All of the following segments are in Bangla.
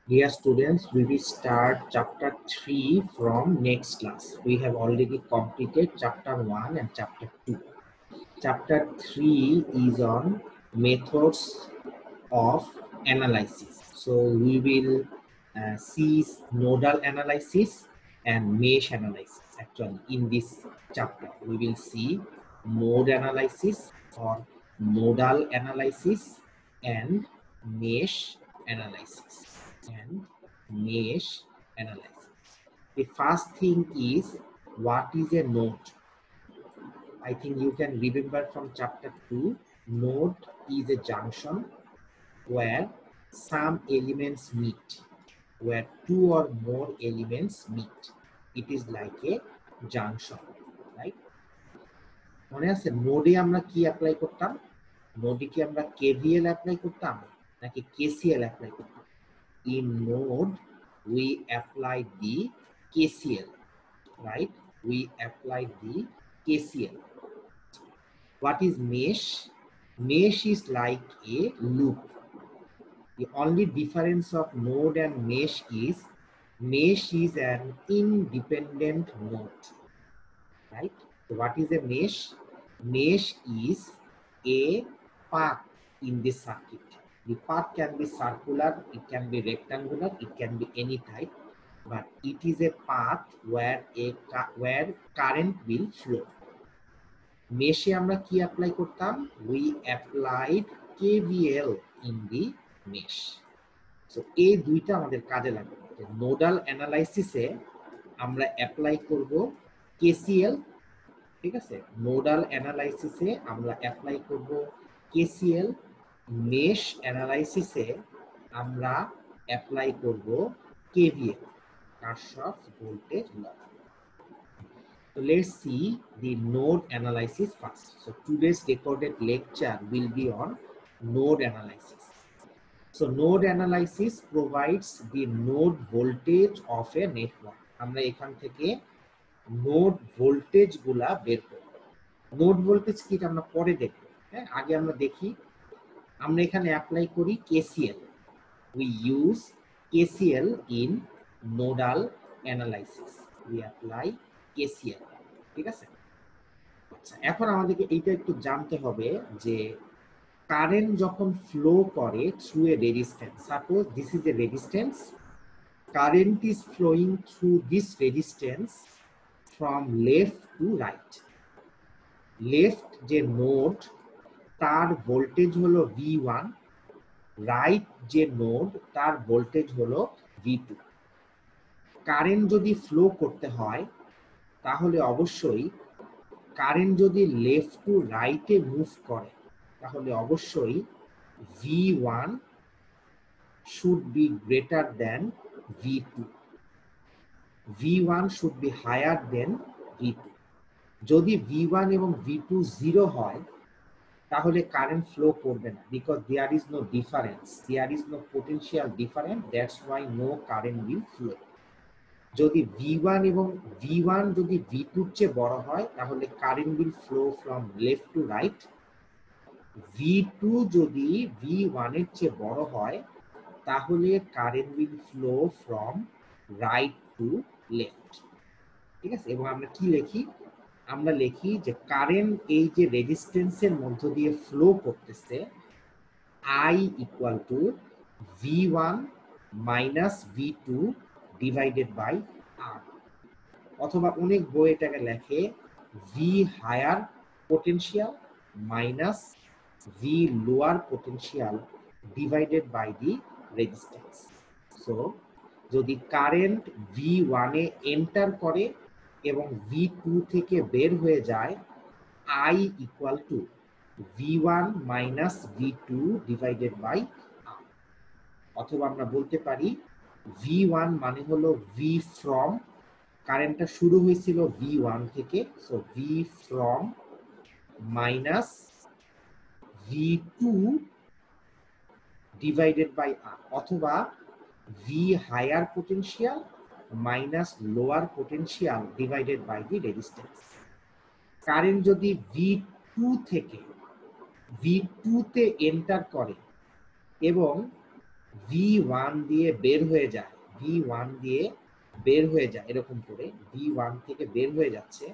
Dear students, we will start chapter 3 from next class. We have already completed chapter 1 and chapter 2. Chapter 3 is on methods of analysis. So we will see nodal analysis and mesh analysis. Actually, in this chapter, we will see node analysis or nodal analysis and mesh analysis and mesh analysis. The first thing is, what is a node? I think you can remember from chapter 2, node is a junction where some elements meet, where two or more elements meet. It is like a junction, right? মনে আছে নোডে আমরা কি অ্যাপ্লাই করতাম? নোডে কি আমরা কেভিএল অ্যাপ্লাই করতাম নাকি কেসিএল অ্যাপ্লাই করতাম? In node we apply the KCL, right? We apply the KCL. What is mesh? Mesh is like a loop. The only difference of node and mesh is an independent node, right? So what is a mesh? Mesh is a path in the circuit. The path can be circular, it can be rectangular, it can be any type, but it is a path where current will flow. Meshe আমরা কি অ্যাপ্লাই করতাম? We applied KVL in the mesh. So এই দুইটা আমাদের কাজে লাগবে। নোডাল অ্যানালাইসিসে আমরা অ্যাপ্লাই করব কেসিএল, ঠিক আছে? নোডাল অ্যানালাইসিসে আমরা অ্যাপ্লাই করব কেসিএল, মেশ অ্যানালাইসিসে আমরা অ্যাপ্লাই করব KVL, Kirchhoff's voltage law. So let's see the node analysis first. So today's recorded lecture will be on node analysis. So node analysis provides the node voltage of a network. আমরা এখান থেকে নোড ভোল্টেজ গুলা বের করব। নোড ভোল্টেজ কি আমরা পরে দেখব, হ্যাঁ? আগে আমরা দেখি, আমরা এখানে অ্যাপ্লাই করি KCL. We use KCL in nodal analysis. We apply KCL, ঠিক আছে? আচ্ছা, এখন আমাদেরকে এইটা একটু জানতে হবে যে কারেন্ট যখন ফ্লো করে through a resistance, suppose this is a resistance, current is flowing through this resistance from left to right. Left যে নোড তার ভোল্টেজ হলো V1, রাইট যে নোড তার ভোল্টেজ হলো V2। কারেন্ট যদি ফ্লো করতে হয় তাহলে অবশ্যই কারেন্ট যদি লেফট টু রাইটে মুভ করে তাহলে অবশ্যই V1 should be greater than V2. V1 should be higher than V2. যদি V1 এবং V2 0 হয় তাহলে কারেন্ট ফ্লো করবে না, because there is no difference, there is no potential difference, that's why no current will flow. যদি V1 এবং V1 যদি V2 এর চেয়ে বড় হয় তাহলে current will flow from left to right. V2 যদি V1 এর চেয়ে বড় হয় তাহলে current will flow from right to left, ঠিক আছে? এবং আমরা কি লিখি? আমরা লিখি যে কারেন্ট এই যে রেজিস্ট্যান্সের মধ্য দিয়ে ফ্লো করতেছে, I equal to V1 minus V2 divided by R। অথবা অনেক বই এটাকে লেখে V higher potential minus V lower potential divided by the resistance. So যদি কারেন্ট V1 এ এন্টার করে এবং V2 থেকে বের হয়ে যায়, I equal to V1 minus V2 divided by R। অথবা আমরা বলতে পারি V1 মানে হলো V ফ্রম, কারেন্টটা শুরু হয়েছিল V1 থেকে, so V from minus V2 divided by R, অথবা V higher potential minus lower potential divided by the resistance. Current যদি V2 থেকে V2 তে এন্টার করে এবং V1 দিয়ে বের হয়ে যায়, V1 দিয়ে বের হয়ে যায় এরকম করে V1 থেকে বের হয়ে যাচ্ছে,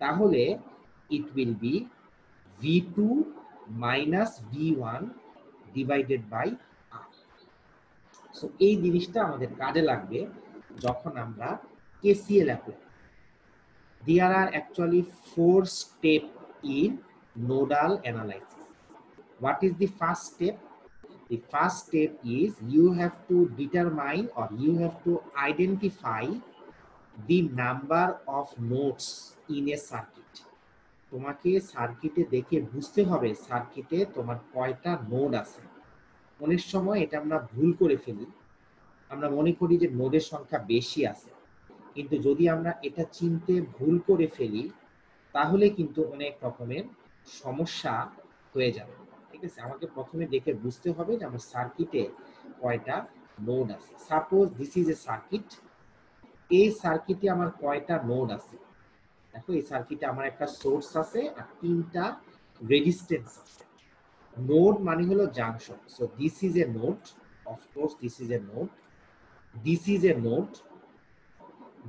তাহলে it will be V2 minus V1 divided by R. So এই জিনিসটা আমাদের কাজে লাগবে যখন আমরা KCL apply. There are actually 4 steps in nodal analysis. What is the first step? The first step is you have to determine or you have to identify the number of nodes in a circuit. তোমাকে সার্কিটে দেখে বুঝতে হবে সার্কিটে তোমার কয়টা নোড আছে। অনেক সময় এটা আমরা ভুল করে ফেলি, আমরা মনে করি যে নোডের সংখ্যা বেশি আছে, কিন্তু যদি আমরা এটা চিনতে ভুল করে ফেলি তাহলে কিন্তু অনেক রকমের সমস্যা হয়ে যাবে। ঠিক আছে, আমাকে প্রথমে দেখে বুঝতে হবে যে আমার সার্কিটে কয়টা নোড আছে। Suppose this is A circuit, এই সার্কিটে আমার কয়টা নোড আছে। দেখো এই সার্কিটে আমার একটা সোর্স আছে আর 3টা রেজিস্ট্যান্স আছে। নোড মানে হলো junction. So this is a node, of course this is a node, this is a node,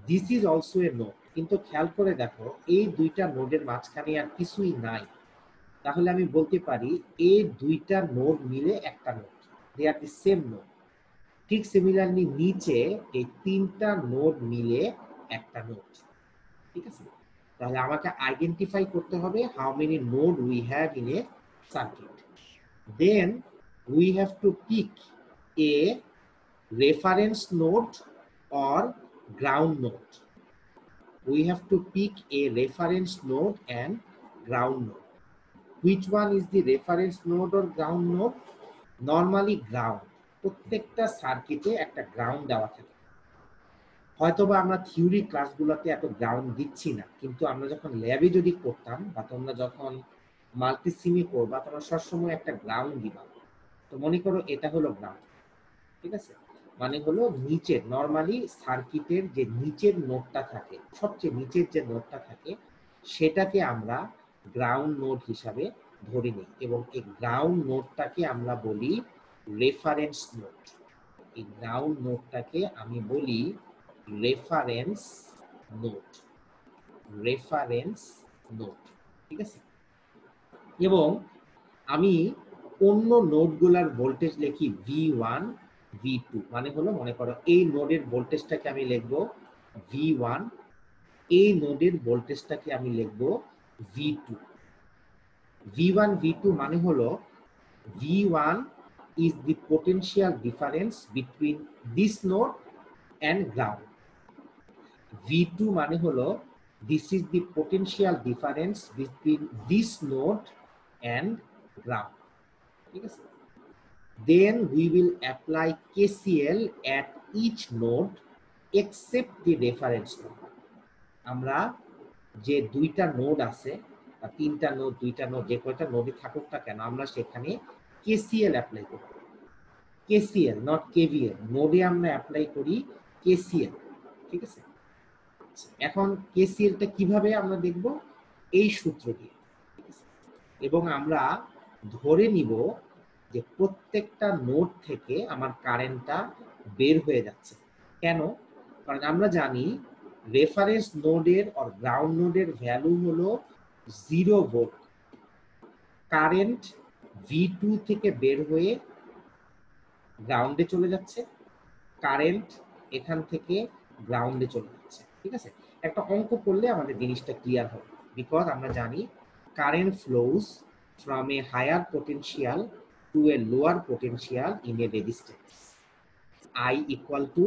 this is also a node. কিন্তু খেয়াল করে দেখো এই দুইটা নোডের মাঝখানে আর কিছুই নাই, তাহলে আমি বলতে পারি এই দুইটা নোড মিলে একটা node, they are the same node. ঠিক সিমিলারলি নিচে এই 3টা নোড মিলে একটা নোড। ঠিক আছে, তাহলে আমাকে আইডেন্টিফাই করতে হবে how many node we have in a circuit. Then we have to pick a reference node or ground node. We have to pick a reference node and ground node. Which one is the reference node or ground node? Normally ground. প্রত্যেকটা সার্কিটে একটা গ্রাউন্ড দেওয়া থাকে। হয়তোবা আমরা থিওরি ক্লাসগুলোতে এত গ্রাউন্ড দিচ্ছি না, কিন্তু আমরা যখন ল্যাবে যদি করতাম বা তোমরা যখন মাল্টিসিমে করবা তোমরা সবসময় একটা গ্রাউন্ড দিবা। তো মনে করো এটা হলো গ্রাউন্ড। ঠিক আছে, মানে হলো নিচের, নর্মালি সার্কিটের যে নিচের নোডটা থাকে, সবচেয়ে নিচের যে নোডটা থাকে সেটাকে আমরা গ্রাউন্ড নোড হিসাবে ধরে নিই, এবং এই গ্রাউন্ড নোডটাকে আমরা বলি রেফারেন্স নোড। এই গ্রাউন্ড নোডটাকে আমি বলি রেফারেন্স নোড, রেফারেন্স নোড। ঠিক আছে, এবং আমি অন্য নোডগুলোর ভোল্টেজ লিখি V1 V2, মানে হলো মনে করো এই নোডের ভোল্টেজটাকে আমি লিখব V1, এই নোডের ভোল্টেজটাকে আমি লিখব V2। V1 V2 মানে হলো V1 is the potential difference between this node and ground, V2 মানে হলো this is the potential difference between this node and ground। ঠিক আছে, then we will apply KCL at each node except the reference node. আমরা যে দুইটা নোড আছে বা 3টা নোড 2টা নোড যে কয়টা নোডে থাকুক না কেন আমরা সেখানে KCL অ্যাপ্লাই করব। KCL নট KVL, নোডে আমরা অ্যাপ্লাই করি KCL। ঠিক আছে, এখন KCLটা কিভাবে আমরা দেখব, এই সূত্র দিয়ে। এবং আমরা ধরে নিব যে প্রত্যেকটা নোড থেকে আমার কারেন্টটা বের হয়ে যাচ্ছে। কেন? কারণ আমরা জানি রেফারেন্স নোডের আর গ্রাউন্ড নোডের ভ্যালু হলো 0 ভোল্ট। কারেন্ট V2 থেকে বের হয়ে গ্রাউন্ডে চলে যাচ্ছে, কারেন্ট এখান থেকে গ্রাউন্ডে চলে যাচ্ছে। ঠিক আছে, একটা অঙ্ক করলে আমাদের জিনিসটা ক্লিয়ার হবে। বিকজ আমরা জানি current flows from a higher potential to a lower potential in a resistance. I equal to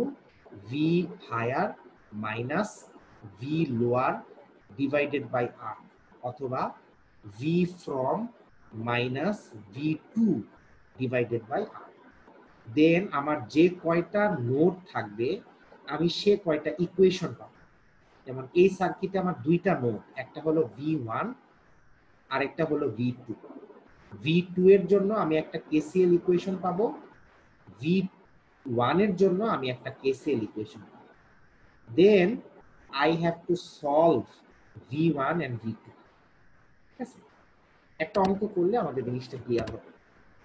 V higher minus V lower divided by R, অথবা V from minus V2 divided by R. দেন আমার যে কয়টা নোড থাকবে আমি সে কয়টা ইকুয়েশন পাবো। যেমন এই সার্কিটে আমার দুইটা নোড, একটা হলো V1 আর একটা হলো V2। V2 এর জন্য আমি একটা KCL ইকুয়েশন পাবো, V1 এর জন্য আমি একটা KCL ইকুয়েশন পাবো। Then I have to solve V1 and V2। ঠিক আছে, একটা অঙ্ক করলে আমাদের জিনিসটা ক্লিয়ার হবে।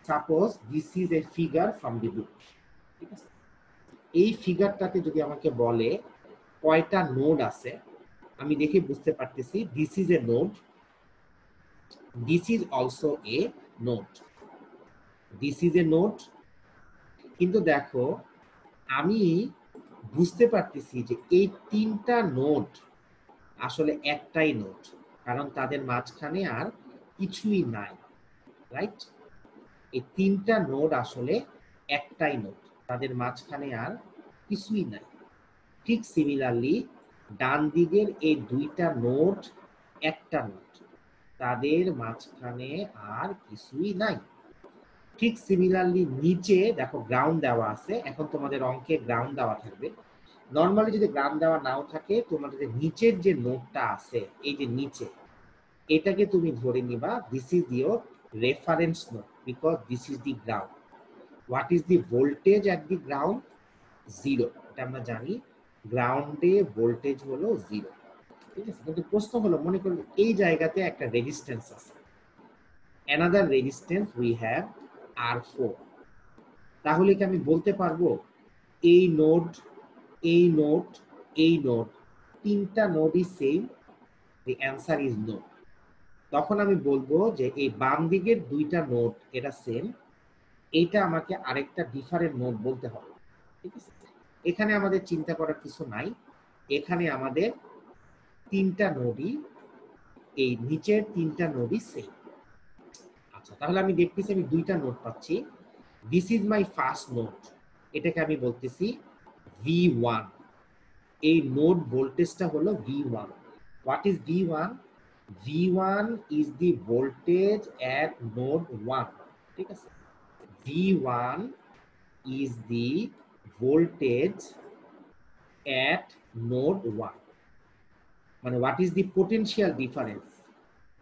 Suppose this is a figure from the book, ঠিক আছে? এই ফিগারটাতে যদি আমাকে বলে কয়টা নোড আছে, আমি দেখে বুঝতে পারতেছি this is a node, this is also a node, this is a node. কিন্তু দেখো আমি বুঝতে পারতেছি যে এই তিনটা নোড আসলে একটাই নোড, কারণ তাদের মাঝখানে আর কিছুই নাই, রাইট? এই তিনটা নোড আসলে একটাই নোড, তাদের মাঝখানে আর কিছুই নাই। ঠিক সিমিলারলি ডান দিকের এই দুইটা নোড একটা নোড, তাদের মাঝখানে আর কিছুই নাই। ঠিক সিমিলারলি নিচে দেখো গ্রাউন্ড দেওয়া আছে, এখন তোমাদের অঙ্কে গ্রাউন্ড দেওয়া থাকবে। নর্মালি যদি গ্রাউন্ড দেওয়া নাও থাকে, তোমাদের যে নিচের যে নোডটা আছে, এই যে নিচে, এটাকে তুমি ধরে নিবা this is your reference node because this is the ground. What is the voltage at the ground? Zero. এটা আমরা জানি, গ্রাউন্ডে ভোল্টেজ হলো জিরো, ঠিক আছে? কিন্তু প্রশ্ন হলো, মনে করুন এই জায়গাতে একটা রেজিস্ট্যান্স আছে, another resistance we have R4, তাহলে কি আমি বলতে পারবো এই নোড, এই নোড, এই নোড, তিনটা নোডই same? The answer is no. তখন আমি বলবো যে এই বাম দিকের দুইটা নোড এটা সেম, এইটা আমাকে আরেকটা ডিফারেন্ট নোড বলতে হবে, ঠিক আছে? এখানে আমাদের চিন্তা করার কিছু নাই, এখানে আমাদের তিনটা নোডই, এই নিচের তিনটা নোডই সেম। আচ্ছা, তাহলে আমি দেখতেছি আমি দুইটা নোড পাচ্ছি। This is my first node, এটাকে আমি বলতেছি V1, এই নোড ভোল্টেজটা হলো V1। What is V1? V1 is the voltage at node 1, ঠিক আছে? V1 is the voltage at node 1, মানে what is the potential difference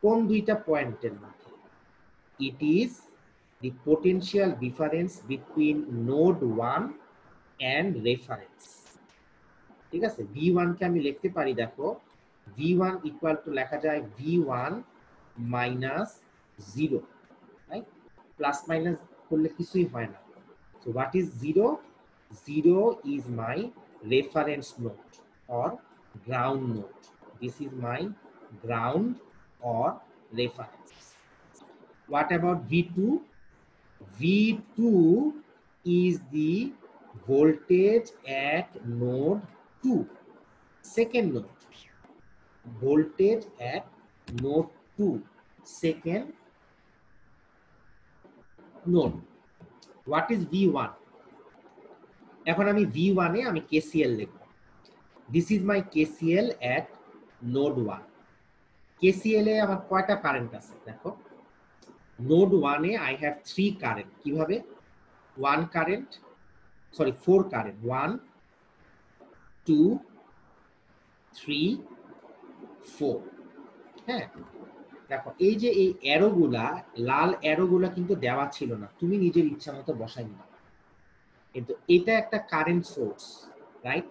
কোন দুইটা পয়েন্টের মধ্যে? It is the potential difference between node 1 and reference, ঠিক আছে? V1 কে আমি লিখতে পারি, দেখো V1 ইকুয়াল টু লেখা যায় V1 minus 0, right? Plus minus করলে কিছুই হয় না। So what is 0? 0 is my reference node or ground node. This is my ground or reference. What about V2? V2 is the voltage at node 2, second node, voltage at node 2, second node. What is V1? এখন আমি V1 এ আমি KCL লিখব। This is my KCL at node 1. KCL এ আমার কয়টা কারেন্ট আছে দেখো, node 1 A I have 3 current. কিভাবে? 1 কারেন্ট, সরি 4 কারেন্ট, 1 2 3 4। হ্যাঁ, দেখো এই যে এই অ্যারোগুলা, লাল অ্যারোগুলা কিন্তু দেওয়া ছিল না, তুমি নিজের ইচ্ছা মতো বসাই নিবা। কিন্তু এটা একটা কারেন্ট সোর্স, রাইট?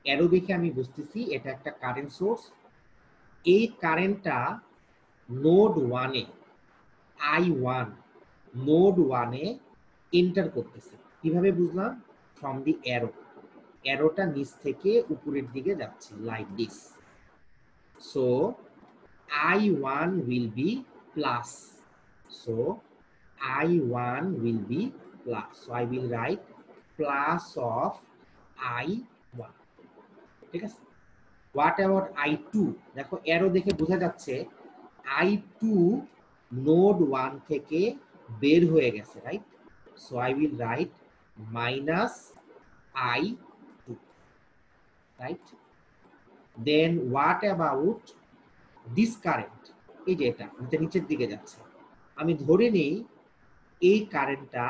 অ্যারো দেখে আমি বুঝতেছি এটা একটা কারেন্ট সোর্স। এই কারেন্টটা নোড 1 এ I1 নোড 1 এ এন্টার করতেছে। কিভাবে বুঝলাম? ফ্রম দি অ্যারো, অ্যারোটা নিচ থেকে উপরের দিকে যাচ্ছে like this. So I1 will be plus, so I1 will be plus, so I will write plus of I1, ঠিক আছে? What about I2? দেখো অ্যারো দেখে বোঝা যাচ্ছে I2 নোড 1 থেকে বের হয়ে গেছে, right? So I will write minus I2, right? Then what about this current? এই যে এটা নিচের দিকে যাচ্ছে, আমি ধরে নেই এই কারেন্টটা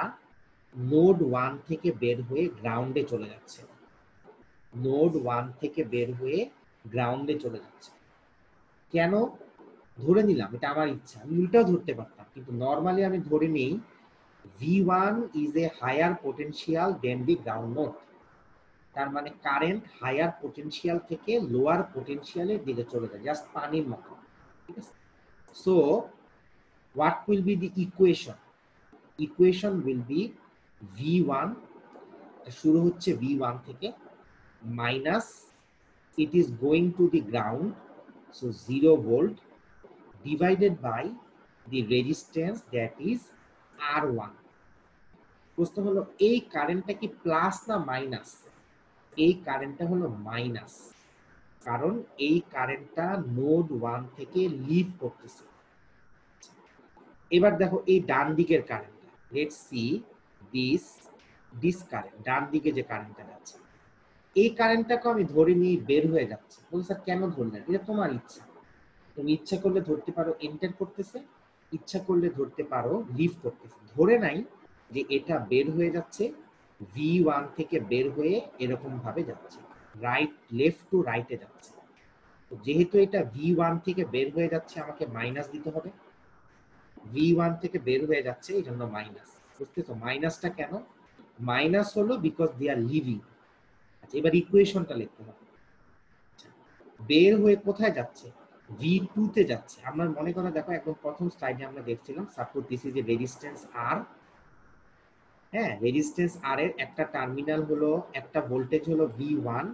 নোড 1 থেকে বের হয়ে গ্রাউন্ডে চলে যাচ্ছে, নোড 1 থেকে বের হয়ে গ্রাউন্ডে চলে যাচ্ছে। কেন ধরে নিলাম? এটা আমার ইচ্ছা, আমি উল্টাও ধরতে পারতাম, কিন্তু নর্মালি আমি ধরে নেই V1 is a higher potential than the ground node, তার মানে কারেন্ট হায়ার পোটেনশিয়াল থেকে লোয়ার পোটেনশিয়ালের দিকে চলে যায়, জাস্ট পানির মতো, ঠিক আছে? So what will be the equation? Equation will be V1 শুরু হচ্ছে V1 থেকে minus it is going to the ground, so 0 volt divided by the resistance that is R1. প্রশ্ন হলো এই কারেন্টটা কি প্লাস না মাইনাস? এই কারেন্টটা হলো মাইনাস, কারণ এই কারেন্টটা নোড 1 থেকে লিভ করতেছে। এবার দেখো এই ডান দিকের কারেন্টটা, লেটস সি দিস কারেন্ট, ডান দিকে যে কারেন্টটা যাচ্ছে, এই কারেন্টটাকে আমি ধরে নিয়ে বের হয়ে যাচ্ছে। বলুন স্যার কেন ধরলেন? এটা তোমার ইচ্ছা, তুমি ইচ্ছা করলে ধরতে পারো এন্টার করতেছে, ইচ্ছা করলে ধরতে পারো লিভ করতেছে। ধরে নাই যে এটা বের হয়ে যাচ্ছে, V1 থেকে বের হয়ে এরকম ভাবে যাচ্ছে, রাইট লেফট টু রাইটে যাচ্ছে। যেহেতু এটা V1 থেকে বের হয়ে যাচ্ছে, আমাকে মাইনাস দিতে হবে। V1 থেকে বের হয়ে যাচ্ছে, এই জন্য মাইনাস। বুঝতেছো মাইনাসটা কেন? মাইনাস হলো বিকজ দে আর লিভিং। আচ্ছা, এবার ইকুয়েশনটা লিখতে হবে। বের হয়ে কোথায় যাচ্ছে? V2 তে যাচ্ছে। আমরা মনে করে দেখো একদম প্রথম স্লাইডে আমরা দেখছিলাম, suppose this is a resistance R। হ্যাঁ, রেজিস্ট্যান্স R এর একটা টার্মিনাল হলো, একটা ভোল্টেজ হলো V1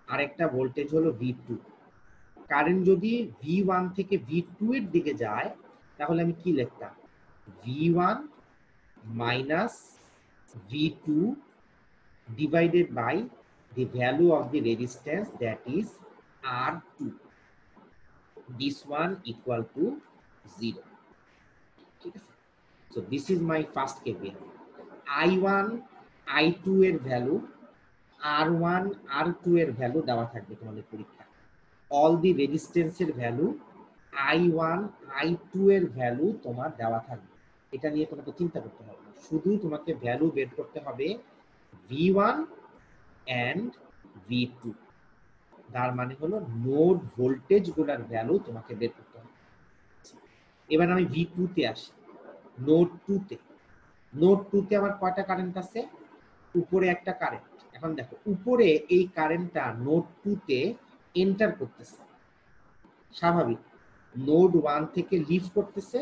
আর একটা ভোল্টেজ হলো V2। কারেন্ট যদি V1 থেকে V2 এর দিকে যায়, তাহলে আমি কি লিখতাম? V1 minus V2 divided by the value of the resistance, that is R2. This one equal to 0. So this is my first KVL. I1 I2 এর ভ্যালু, R1 R2 এর ভ্যালু দেওয়া থাকবে তোমাদের পরীক্ষায়। অল দি রেজিস্ট্যান্সের ভ্যালু, I1 I2 এর ভ্যালু তোমার দেওয়া থাকবে। এটা নিয়ে তোমাকে চিন্তা করতে হবে না, শুধু তোমাকে ভ্যালু বের করতে হবে V1 and V2। তার মানে হলো নোড ভোল্টেজ গুলার ভ্যালু তোমাকে বের করতে হবে। এবার আমি V2 তে আসি। নোড 2 তে, নোড 2 তে আমার কয়টা কারেন্ট আছে? উপরে একটা কারেন্ট। এখন দেখো উপরে এই কারেন্টটা নোড 2 তে এন্টার করতেছে, স্বাভাবিক। নোড 1 থেকে লিভ করতেছে,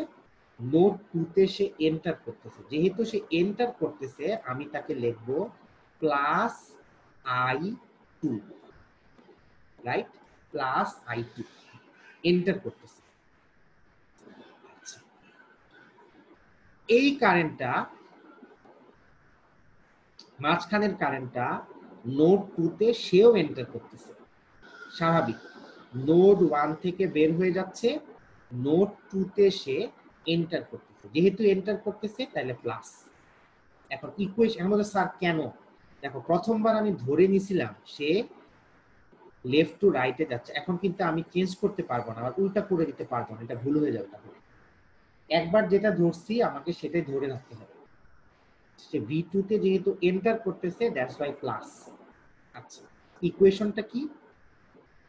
নোড 2 তে সে এন্টার করতেছে। যেহেতু সে এন্টার করতেছে, আমি তাকে লিখব plus I2, right? Plus I2 enter করতেছে। এই কারেন্টটা, মাঝখানের কারেন্টটা নোড 2 তে সেও এন্টার করতেছে, স্বাভাবিক। নোড 1 থেকে বের হয়ে যাচ্ছে, নোড 2 তে সে এন্টার করতেছে। যেহেতু এন্টার করতেছে তাহলে প্লাস। এখন ইকুয়েশন আমাদের স্যার কেন? দেখো প্রথমবার আমি ধরে নিছিলাম সে লেফট টু রাইটে যাচ্ছে, এখন কিন্তু আমি চেঞ্জ করতে পারবো না, আর উল্টা করে দিতে পারবো না, এটা ভুল হয়ে যাবে। তাহলে একবার যেটা ধরছি আমাকে সেটাই ধরে রাখতে হবে। সে V2 তে যেহেতু এন্টার করতেছে, দ্যাটস ওয়াই প্লাস। আচ্ছা, ইকুয়েশনটা কি?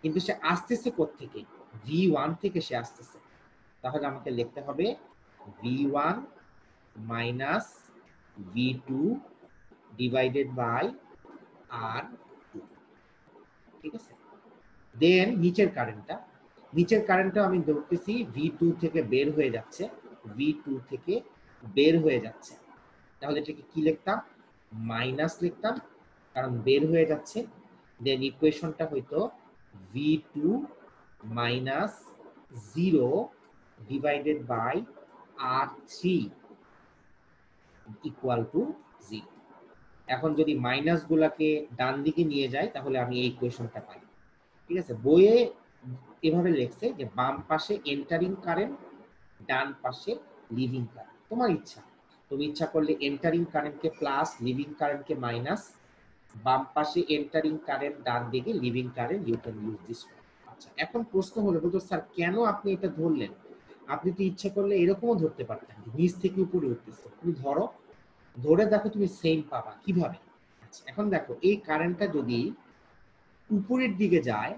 কিন্তু সে আসতেছে কোত্থেকে? V1 থেকে সে আসতেছে। তাহলে আমাকে লিখতে হবে V1 minus V2 divided by R2। ঠিক আছে? দেন নিচের কারেন্টটা, নিচের কারেন্টটা আমি ধরতেছি V2 থেকে বের হয়ে যাচ্ছে, V2 থেকে বের হয়ে যাচ্ছে। তাহলে এটাকে কি লিখতাম? মাইনাস লিখতাম, কারণ বের হয়ে যাচ্ছে। দেন ইকুয়েশনটা হইতো V2 minus 0 divided by R3 equal to 0। এখন যদি মাইনাস গুলাকে ডান দিকে নিয়ে যায়, তাহলে আমি এই ইকুয়েশনটা পাই। ঠিক আছে? বইয়ে এভাবে লেখছে যে বাম পাশে এন্টারিং কারেন্ট, ডান পাশে লিভিং কারেন্ট। তোমার ইচ্ছা, তুমি ইচ্ছা করলে এন্টারিং কারেন্টকে প্লাস, লিভিং কারেন্টকে মাইনাস, বাম পাশে এন্টারিং কারেন্ট, ডান দিকে leaving current, you can use this. আচ্ছা, এখন প্রশ্ন হলো স্যার কেন আপনি এটা ধরলেন? আপনি তো ইচ্ছা করলে এরকমও ধরতে পারতেন, নিচ থেকে উপরে উঠতেছে। তুমি ধরো, ধরে দেখো তুমি সেম পাবা। কিভাবে? আচ্ছা, এখন দেখো এই কারেন্টটা যদি উপরের দিকে যায়,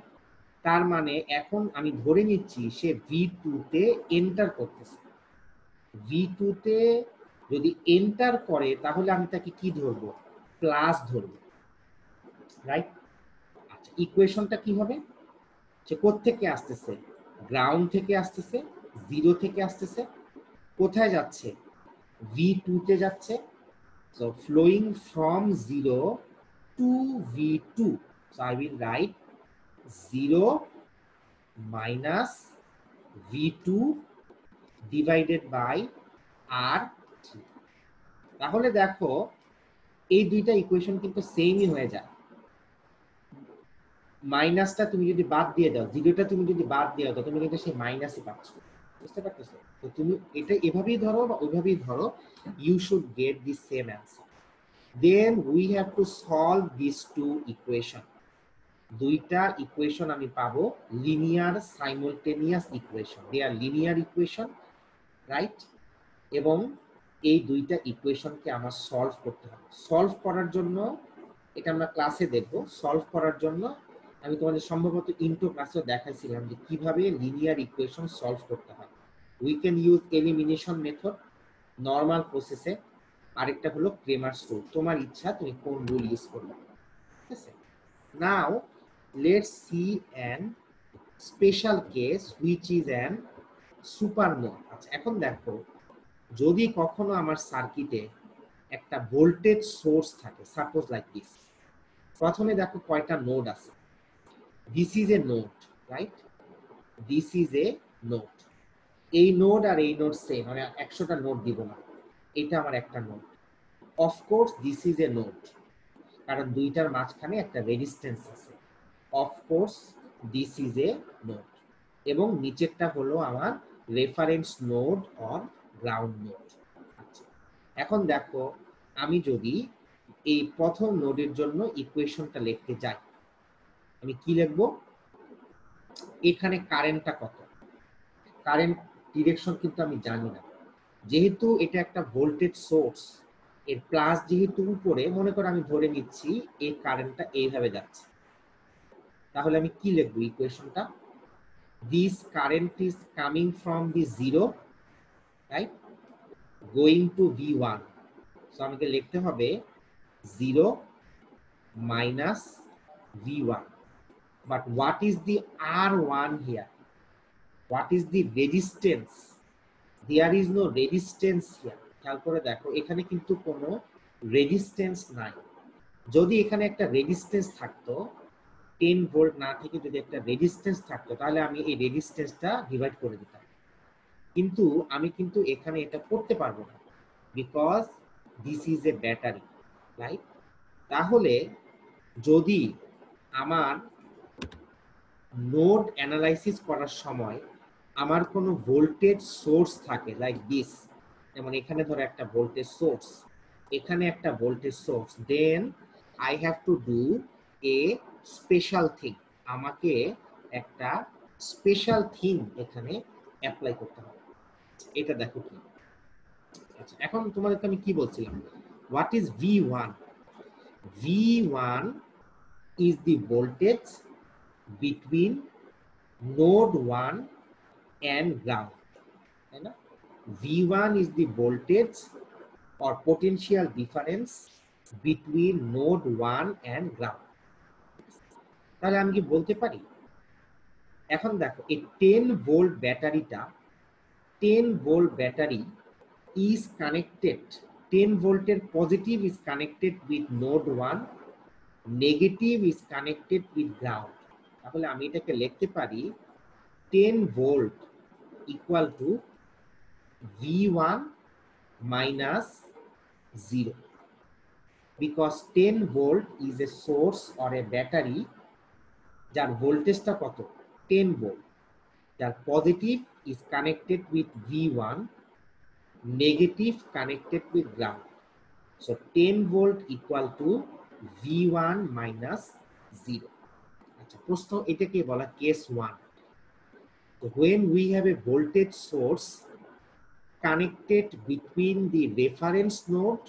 তার মানে এখন আমি ধরে নিচ্ছি সে V2 তে এন্টার করতেছে। V2 তে যদি এন্টার করে, তাহলে আমি তাকে কি ধরবো? প্লাস ধরবো, রাইট? আচ্ছা, ইকুয়েশনটা কি হবে? সে কোত্থেকে আসতেছে? গ্রাউন্ড থেকে আসতেছে, 0 থেকে আসতেছে। কোথায় যাচ্ছে? V2 তে যাচ্ছে। So flowing from 0 to V2. So I will write 0 minus V2 divided by R3. তাহলে দেখো এই দুইটা ইকুয়েশন কিন্তু সেমই হয়ে যায়। মাইনাসটা তুমি যদি বাদ দিয়ে দাও, জিরোটা তুমি যদি বাদ দিয়ে দাও, তুমি কিন্তু সেই মাইনাসই পাচ্ছ। বুঝতে পারতেছো? তো তুমি এটা এভাবেই ধরো বা ওইভাবেই ধরো, you should get the same answer. Then we have to solve this two equation. দুইটা ইকুয়েশন আমি পাবো linear simultaneous equation, they are linear equation, right? এবং এই দুইটা ইকুয়েশনকে আমার সলভ করতে হবে। সলভ করার জন্য, এটা আমরা ক্লাসে দেখব, সলভ করার জন্য আমি তোমাদের সম্ভবত ইন্ট্রো ক্লাসেও দেখাইছিলাম যে কিভাবে লিনিয়ার ইকুয়েশন সলভ করতে হয়। We can use elimination method normal প্রসেসে, আরেকটা হলো ক্রেমারস রুল। তোমার ইচ্ছা তুমি কোন রুল ইউজ করবে, ঠিক আছে? Now let's see an special case which is an supernode. আচ্ছা, এখন দেখো যদি কখনো আমার সার্কিটে একটা ভোল্টেজ সোর্স থাকে, সাপোজ লাইক দিস। প্রথমে দেখো কয়টা নোড আছে। This is a node, right? This is a node. এই নোড আর এই নোড সেম, মানে 100টা নোড দিব না, এটা আমার একটা node. Of course this is a node, কারণ দুইটার মাঝখানে একটা রেজিস্ট্যান্স আছে। Of course this is a node. এবং নিচেরটা হলো আমার reference node or ground node. আচ্ছা, এখন দেখো আমি যদি এই প্রথম নোডের জন্য ইকুয়েশনটা লিখতে যাই, আমি কি লিখবো? এখানে কারেন্টটা কত, কারেন্ট ডিরেকশন কিন্তু আমি জানি না। যেহেতু এটা একটা ভোল্টেজ সোর্স, এর প্লাস যেহেতু উপরে, মনে করো আমি ধরে নিচ্ছি এই কারেন্টটা এইভাবে যাচ্ছে, তাহলে আমি কি লিখবো ইকুয়েশনটা? This current is coming from the zero, right, going to V1. So আমাকে লিখতে হবে 0 minus V1. But what is the R1 here? What is the resistance? There is no resistance here. খেয়াল করে দেখো এখানে কিন্তু কোনো রেজিস্ট্যান্স নাই। যদি এখানে একটা রেজিস্ট্যান্স থাকতো, 10 ভোল্ট না থেকে যদি একটা রেজিস্ট্যান্স থাকতো, তাহলে আমি এই রেজিস্ট্যান্সটা ডিভাইড করে দিতাম। কিন্তু আমি কিন্তু এখানে এটা করতে পারবো না, because this is a battery, right? তাহলে যদি আমার নোড অ্যানালাইসিস করার সময় আমার কোনো ভোল্টেজ সোর্স থাকে লাইক দিস, যেমন এখানে ধরো একটা ভোল্টেজ সোর্স, এখানে একটা voltage source, then I have to do a special thing. আমাকে একটা স্পেশাল থিং এখানে অ্যাপ্লাই করতে হবে। এটা দেখো কি। আচ্ছা, এখন তোমাদেরকে আমি কি বলছিলাম, what is V1? V1 is the voltage between node 1 and ground, তাই না? V1 is the voltage or potential difference between node 1 and ground. তাহলে আমি কি বলতে পারি, এখন দেখো এই 10 ভোল্ট ব্যাটারিটা, 10 ভোল্ট ব্যাটারি is connected, 10 ভোল্টের positive is connected with node 1, negative is connected with ground. তাহলে আমি এটাকে লিখতে পারি 10 volt equal to V1 minus 0, because 10 volt is a source or a battery যার ভোল্টেজটা কত, 10 ভোল্ট, যার positive is connected with V1, negative connected with ground. So 10 volt equal to V1 minus 0. আচ্ছা, প্রশ্ন এটাকে বলা case 1। So when we have a voltage source connected between the reference node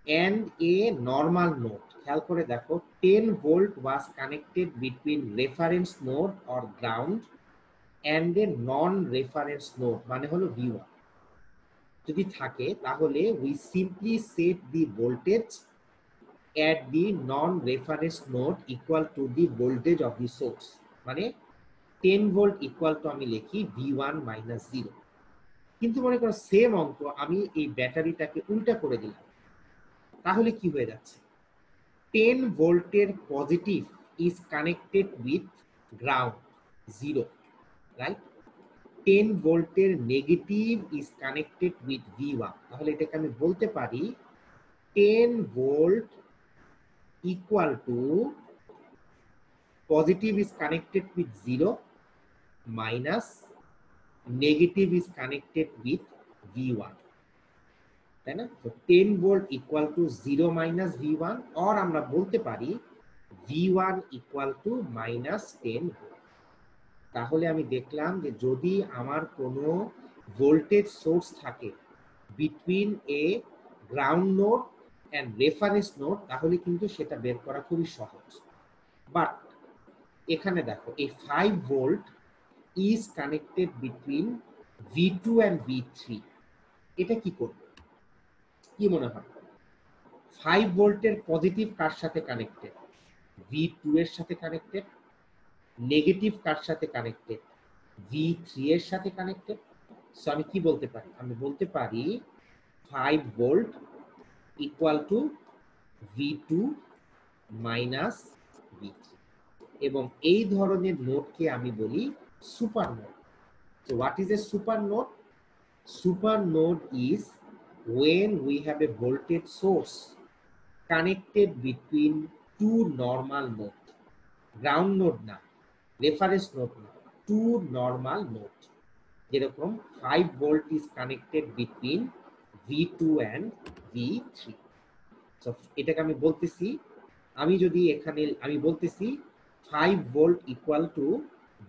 and a normal node, খেয়াল করে দেখো 10 volt was connected between reference node or ground and a non-reference node, মানে হলো V1 যদি থাকে, তাহলে we simply set the voltage at the non-reference node equal to the voltage of the source, মানে 10 volt equal to আমি লিখি V1 minus 0. কিন্তু মনে করো সেম অঙ্ক আমি এই ব্যাটারিটাকে উল্টা করে দিলাম, তাহলে কি হয়ে যাচ্ছে? 10 ভোল্টের positive is connected with ground 0, right? 10 ভোল্টের negative is connected with V1, তাহলে এটাকে আমি বলতে পারি 10 volt equal to positive is connected with 0 minus negative is connected with V1, তাই না? তো 10 volt equal to 0 minus V1, or আমরা বলতে পারি V1 equal to minus 10 volt. তাহলে আমি দেখলাম যে যদি আমার কোনো ভোল্টেজ সোর্স থাকে between A ground node and reference node, তাহলে কিন্তু সেটা বের করা খুবই সহজ। বাট এখানে দেখো এই 5 volt is connected between V2 and V3, এটা কি করবে? কি মনে হয়? 5 ভোল্টের পজিটিভ কার সাথে কানেক্টেড? V2 এর সাথে কানেক্টেড। নেগেটিভ কার সাথে কানেক্টেড? V3 এর সাথে কানেক্টেড। সো আমি কি বলতে পারি? আমি বলতে পারি 5 volt equal to V2 minus V3, এবং এই ধরনের নোডকে আমি বলি super node. So what is a super node? Super node is when we have a voltage source connected between two normal nodes. Ground node না, reference node না, two normal node. যেরকম 5 volt is connected between V2 and V3. So এটাকে আমি বলতেছি, আমি যদি এখানে আমি বলতেছি 5 volt equal to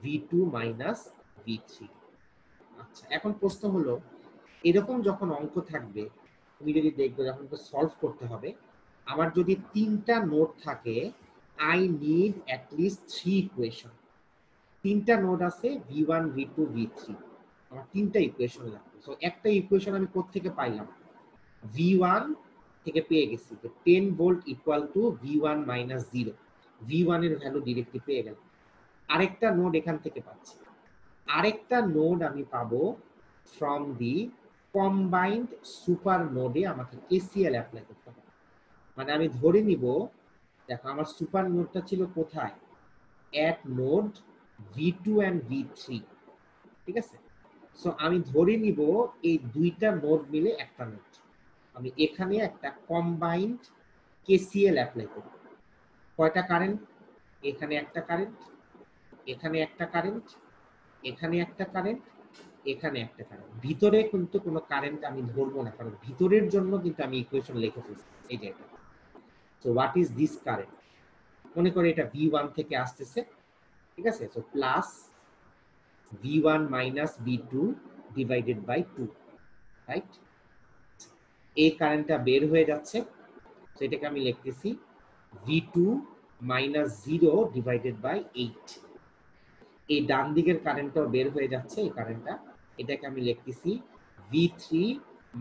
V2 minus V3। আচ্ছা, এখন প্রশ্ন হলো, এরকম যখন অঙ্ক থাকবে তুমি যদি দেখবে যখন সলভ করতে হবে, আমার যদি 3টা নোড থাকে, আই নিড অ্যাটলিস্ট 3 ইকুয়েশন। 3টা নোড আছে V1 V2 V3, আমার 3টা ইকুয়েশন লাগবে। সো একটা ইকুয়েশন আমি কোত্থেকে পাইলাম? V1 থেকে পেয়ে গেছি যে 10 volt equal to V1 minus 0, V1 এর ভ্যালু ডিরেক্টলি পেয়ে গেলাম। আরেকটা নোড এখান থেকে পাচ্ছি, আরেকটা নোড আমি পাবো ফ্রম দি কম্বাইন্ড সুপার নোডে আমাকে KCL অ্যাপ্লাই করতে হবে। মানে আমি ধরে নিব, দেখো আমার সুপার নোডটা ছিল কোথায়? At node V2 and V3, ঠিক আছে? সো আমি ধরে নিব এই দুইটা নোড মিলে একটা নোড। আমি এখানে একটা কম্বাইন্ড KCL অ্যাপ্লাই করব। কয়টা কারেন্ট? এখানে একটা কারেন্ট, এখানে একটা কারেন্ট, এখানে একটা কারেন্ট, এখানে একটা কারেন্ট। ভিতরে কিন্তু কোনো কারেন্ট আমি ধরবো না, কারণ ভিতরের জন্য কিন্তু আমি ইকুয়েশন লিখে ফেলছি এই যে এটা। So what is this current? মনে করে এটা V1 থেকে আসতেছে, ঠিক আছে? So plus V1 minus V2 divided by 2, right? এই কারেন্টটা বের হয়ে যাচ্ছে, তো এটাকে আমি লিখতেছি V2 মাইনাস 0 ডিভাইডেড বাই 8। এই ডান দিকের কারেন্টটাও বের হয়ে যাচ্ছে, এই কারেন্টটা, এটাকে আমি লিখতেছি V3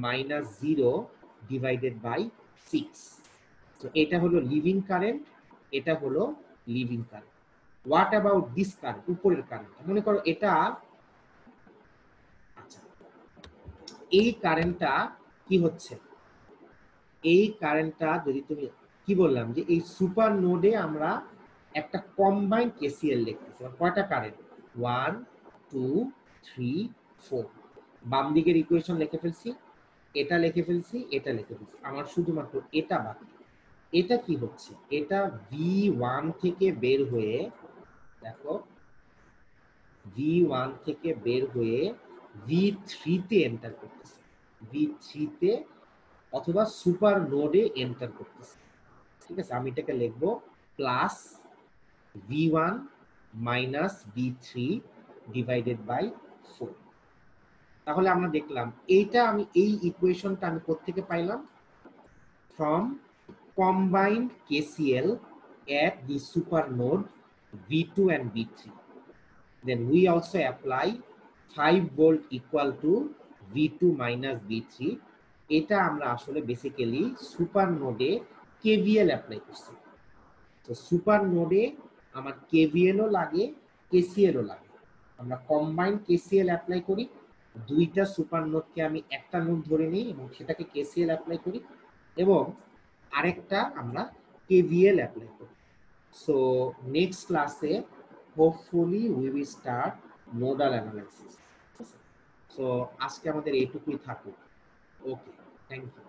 মাইনাস 0 ডিভাইডেড বাই 6। তো এটা হলো লিভিং কারেন্ট, এটা হলো living current. What about this current? উপরের কারেন্ট মনে করো এটা, আচ্ছা এই কারেন্টটা কি হচ্ছে? এই কারেন্টটা যদি তুমি কি বললাম যে এই সুপার নোডে আমরা একটা কম্বাইন্ড KCL লিখতেছি। কয়টা কারেন্ট? 1 2 3 4। বাম দিকের ইকুয়েশন লিখে ফেলছি, এটা লিখে ফেলছি, এটা লিখে ফেলছি, আমার শুধুমাত্র এটা বাকি। এটা কি হচ্ছে? এটা V1 থেকে বের হয়ে, দেখো V1 থেকে বের হয়ে V3 তে এন্টার করতেছে, V3 তে অথবা সুপার নোডে এন্টার করতেছে, ঠিক আছে? আমি এটাকে লিখবো plus V1 minus V3 divided by 4। তাহলে আমরা দেখলাম এইটা আমি এই ইকুয়েশনটা আমি কোত্থেকে পাইলাম? From combined KCL at the super node V2 and V3. Then we also apply 5 volt equal to V2 minus V3. এটা আমরা আসলে বেসিক্যালি সুপার নোডে KVL অ্যাপ্লাই করছি। তো সুপার নোডে আমার KVL ও লাগে, KCL ও লাগে। আমরা কম্বাইন্ড KCL অ্যাপ্লাই করি, দুইটা সুপার নোডকে আমি একটা নোড ধরে নিই এবং সেটাকে কেসিএল অ্যাপ্লাই করি, এবং আরেকটা আমরা কেভিএল অ্যাপ্লাই করি। সো নেক্সট ক্লাসে hopefully we will start nodal analysis. So আজকে আমাদের এইটুকুই থাকুক। ওকে, থ্যাংক ইউ।